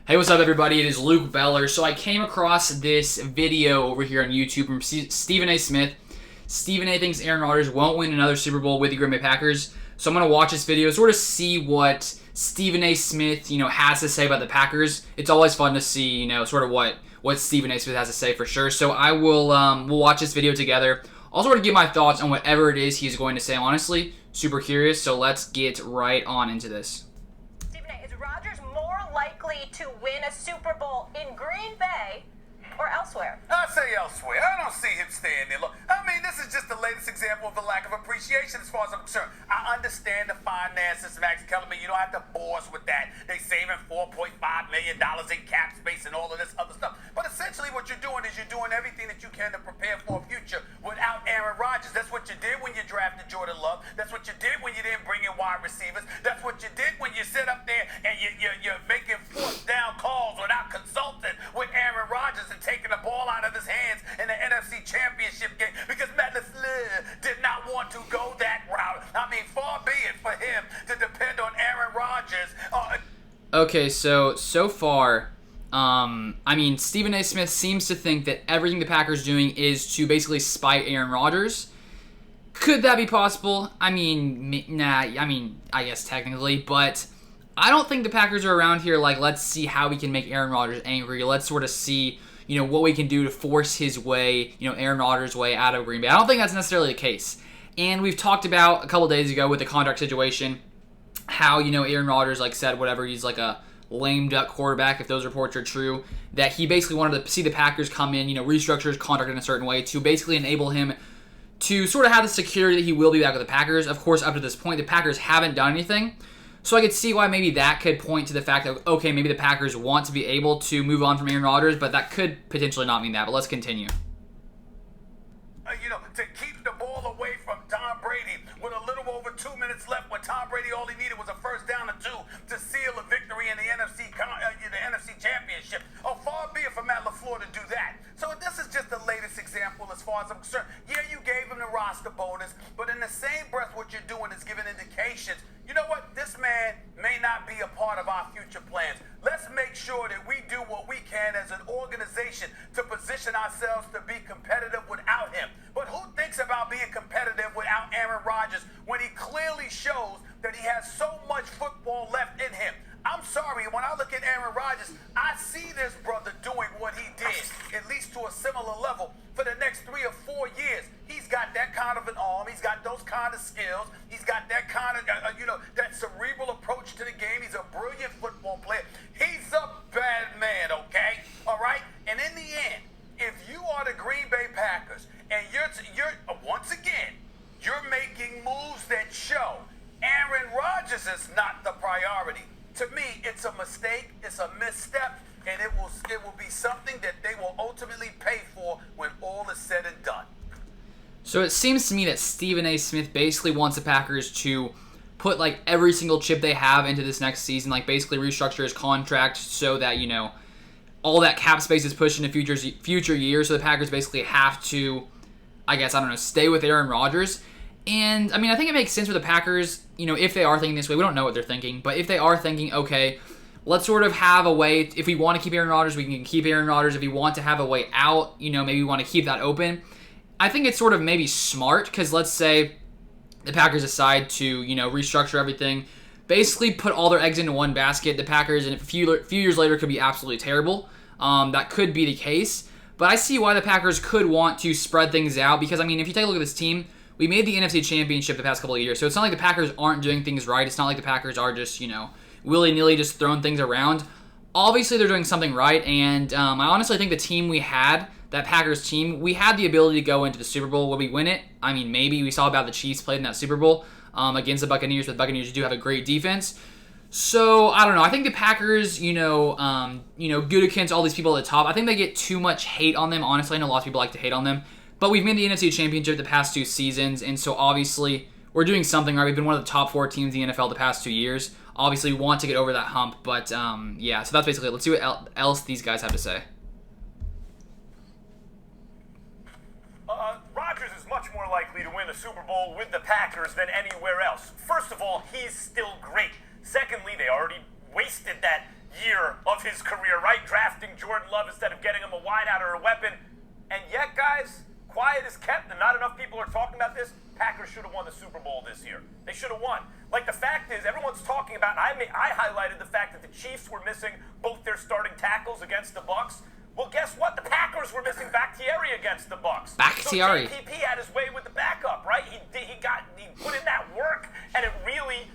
Hey, what's up, everybody? It is Luke Beller. So I came across this video over here on YouTube from Stephen A. Smith. Stephen A. thinks Aaron Rodgers won't win another Super Bowl with the Green Bay Packers. So I'm going to watch this video, sort of see what Stephen A. Smith, has to say about the Packers. It's always fun to see, sort of what Stephen A. Smith has to say for sure. So I will we'll watch this video together. I'll sort of give my thoughts on whatever it is he's going to say. I'm honestly super curious. So let's get right on into this. Likely to win a Super Bowl in Green Bay or elsewhere? I say elsewhere. I don't see him staying there. Look, I mean, this is just the latest example of the lack of appreciation as far as I'm concerned. I understand the finances, Max Kellerman. You don't have to bore us with that. They saving $4.5 million in cap space and all of this other stuff. But essentially what you're doing is you're doing everything that you can to prepare for a future without Aaron Rodgers. That's what you did when you drafted Jordan Love. That's what you did when you didn't bring in wide receivers. That's what you did when you sit up there and you're making fourth down calls without consulting with Aaron Rodgers and taking the ball out of his hands in the NFC Championship game because Matt LaFleur did not want to go that route. I mean, far be it for him to depend on Aaron Rodgers. Okay, so far, Stephen A. Smith seems to think that everything the Packers are doing is to basically spite Aaron Rodgers. Could that be possible? I guess technically, but I don't think the Packers are around here like, let's see how we can make Aaron Rodgers angry. Let's sort of see, what we can do to force his way, Aaron Rodgers' way out of Green Bay. I don't think that's necessarily the case. And we've talked about a couple days ago with the contract situation, how, Aaron Rodgers, said whatever, he's like a lame duck quarterback, if those reports are true, that he basically wanted to see the Packers come in, restructure his contract in a certain way to basically enable him to sort of have the security that he will be back with the Packers. Of course, up to this point, the Packers haven't done anything. So I could see why maybe that could point to the fact that, okay, maybe the Packers want to be able to move on from Aaron Rodgers, but that could potentially not mean that. But let's continue. To keep the ball away from Tom Brady with a little over 2 minutes left when Tom Brady all he needed was a first down or two to seal a victory in the NFC Championship. Oh, far be it for Matt LaFleur to do that. So this is just the latest example as far as I'm concerned. Yeah, you gave him the roster bonus, but in the same breath, what you're doing is giving indications. You know what? This man may not be a part of our future plans. Let's make sure that we do what we can as an organization to position ourselves to be competitive without him. But who thinks about being competitive without Aaron Rodgers when he clearly shows that he has so much football left in him? I'm sorry, when I look at Aaron Rodgers, I see this brother doing what he did, at least to a similar level, for the next 3 or 4 years. He's got that kind of an arm. He's got those kind of skills. He's got that kind of, that cerebral approach to the game. He's a brilliant football player. He's a bad man, okay? All right? And in the end, if you are the Green Bay Packers and you're once again, you're making moves that show Aaron Rodgers is not the priority. To me, it's a mistake, it's a misstep, and it will be something that they will ultimately pay for when all is said and done. So it seems to me that Stephen A. Smith basically wants the Packers to put every single chip they have into this next season, basically restructure his contract so that, all that cap space is pushed into future years, so the Packers basically have to, stay with Aaron Rodgers. And, I think it makes sense for the Packers, if they are thinking this way. We don't know what they're thinking, but if they are thinking, okay, let's sort of have a way, if we want to keep Aaron Rodgers, we can keep Aaron Rodgers. If we want to have a way out, maybe we want to keep that open. I think it's sort of maybe smart, because let's say the Packers decide to, restructure everything, basically put all their eggs into one basket. The Packers, and a few years later, could be absolutely terrible. That could be the case. But I see why the Packers could want to spread things out, because, if you take a look at this team, we made the NFC Championship the past couple of years, so it's not like the Packers aren't doing things right. It's not like the Packers are just, willy-nilly just throwing things around. Obviously, they're doing something right, and I honestly think the team we had, that Packers team, we had the ability to go into the Super Bowl. Will we win it? Maybe. We saw about the Chiefs played in that Super Bowl against the Buccaneers, but the Buccaneers do have a great defense. So, I don't know. I think the Packers, Gutekunst, all these people at the top, I think they get too much hate on them. Honestly, I know a lot of people like to hate on them. But we've made the NFC Championship the past 2 seasons, and so obviously we're doing something right. We've been one of the top 4 teams in the NFL the past 2 years. Obviously, we want to get over that hump, but yeah, so that's basically it. Let's see what else these guys have to say. Rodgers is much more likely to win a Super Bowl with the Packers than anywhere else. First of all, he's still great. Secondly, they already wasted that year of his career, right? Drafting Jordan Love instead of getting him a wideout or a weapon. And yet, guys, quiet is kept, and not enough people are talking about this. Packers should have won the Super Bowl this year. They should have won. Like, the fact is, everyone's talking about, and I highlighted the fact that the Chiefs were missing both their starting tackles against the Bucs. Well, guess what? The Packers were missing Bakhtiari against the Bucs. Bakhtiari. So JPP had his way with the backup, right? He put in that work, and it really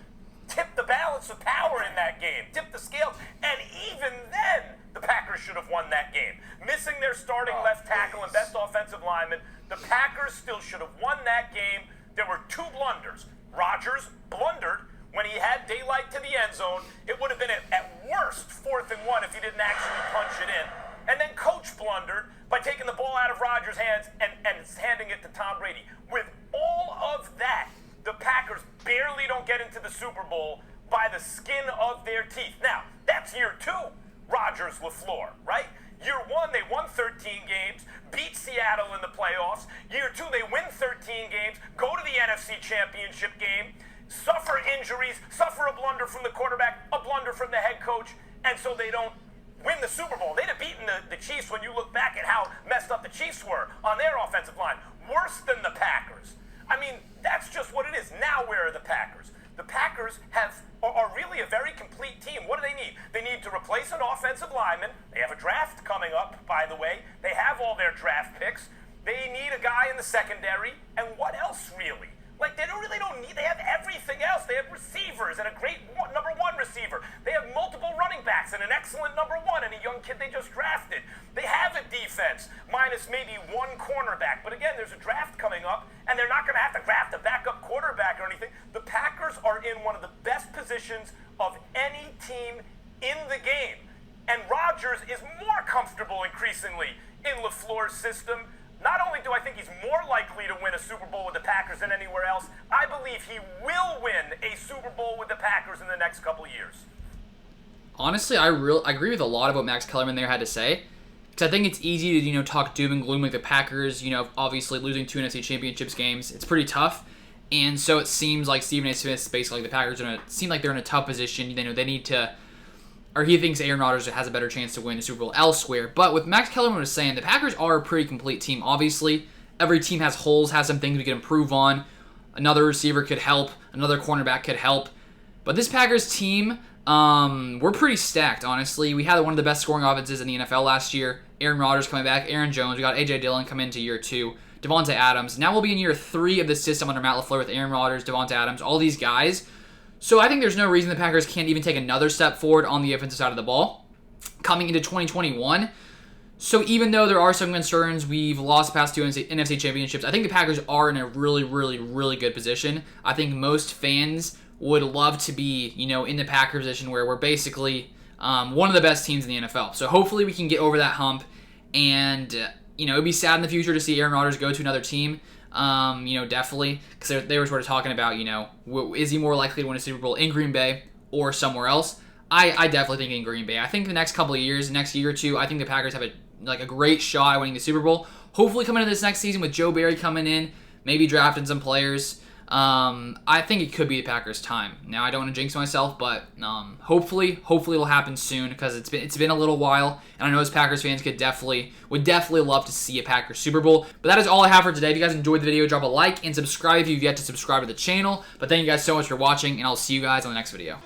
tipped the balance of power in that game, tipped the scales, and even then, the Packers should have won that game. Missing their starting left tackle and best offensive lineman, the Packers still should have won that game. There were two blunders. Rodgers blundered when he had daylight to the end zone. It would have been at worst 4th and 1 if he didn't actually punch it in. And then Coach blundered by taking the ball out of Rodgers' hands and handing it to Tom Brady. With all of that, the Packers barely don't get into the Super Bowl by the skin of their teeth. Now, that's year 2, Rodgers, LaFleur, right? Year 1, they won 13 games, beat Seattle in the playoffs. Year 2, they win 13 games, go to the NFC Championship game, suffer injuries, suffer a blunder from the quarterback, a blunder from the head coach, and so they don't win the Super Bowl. They'd have beaten the Chiefs when you look back at how messed up the Chiefs were on their offensive line. Worse than the Packers. I mean, that's just what it is. Now where are the Packers? The Packers are really a very complete team. What do they need? They need to replace an offensive lineman. They have a draft coming up, by the way. They have all their draft picks. They need a guy in the secondary. And what else, really? Like, they have everything else. They have receivers and a great number 1 receiver. They have multiple running backs and an excellent number 1 and a young kid they just drafted. They have a defense, minus maybe 1 cornerback. But again, there's a draft coming up, and they're not going to have to draft a backup quarterback or anything. The Packers are in one of the best positions of any team in the game. And Rodgers is more comfortable increasingly in LaFleur's system. Not only do I think he's more likely to win a Super Bowl with the Packers than anywhere else, I believe he will win a Super Bowl with the Packers in the next couple of years. Honestly, I agree with a lot of what Max Kellerman there had to say. Because I think it's easy to, talk doom and gloom like the Packers, obviously losing 2 NFC Championships games. It's pretty tough. And so it seems like Stephen A. Smith's basically the Packers seem like they're in a tough position. They need to, or he thinks Aaron Rodgers has a better chance to win the Super Bowl elsewhere. But with Max Kellerman was saying, the Packers are a pretty complete team. Obviously, every team has holes, has some things we can improve on. Another receiver could help. Another cornerback could help. But this Packers team, we're pretty stacked, honestly. We had one of the best scoring offenses in the NFL last year. Aaron Rodgers coming back. Aaron Jones. We got A.J. Dillon coming into year 2. Devontae Adams. Now we'll be in year 3 of the system under Matt LaFleur with Aaron Rodgers, Devontae Adams, all these guys. So I think there's no reason the Packers can't even take another step forward on the offensive side of the ball coming into 2021. So even though there are some concerns, we've lost the past 2 NFC Championships, I think the Packers are in a really, really, really good position. I think most fans would love to be, in the Packer position where we're basically one of the best teams in the NFL. So hopefully we can get over that hump, and it'd be sad in the future to see Aaron Rodgers go to another team. Definitely, because they were sort of talking about, is he more likely to win a Super Bowl in Green Bay or somewhere else? I definitely think in Green Bay. I think the next couple of years, next year or 2, I think the Packers have a great shot at winning the Super Bowl. Hopefully coming into this next season with Joe Barry coming in, maybe drafting some players. I think it could be the Packers' time. Now, I don't want to jinx myself, but hopefully it'll happen soon, because it's been a little while, and I know as Packers fans would definitely love to see a Packers Super Bowl. But that is all I have for today. If you guys enjoyed the video, drop a like and subscribe if you've yet to subscribe to the channel. But thank you guys so much for watching, and I'll see you guys on the next video.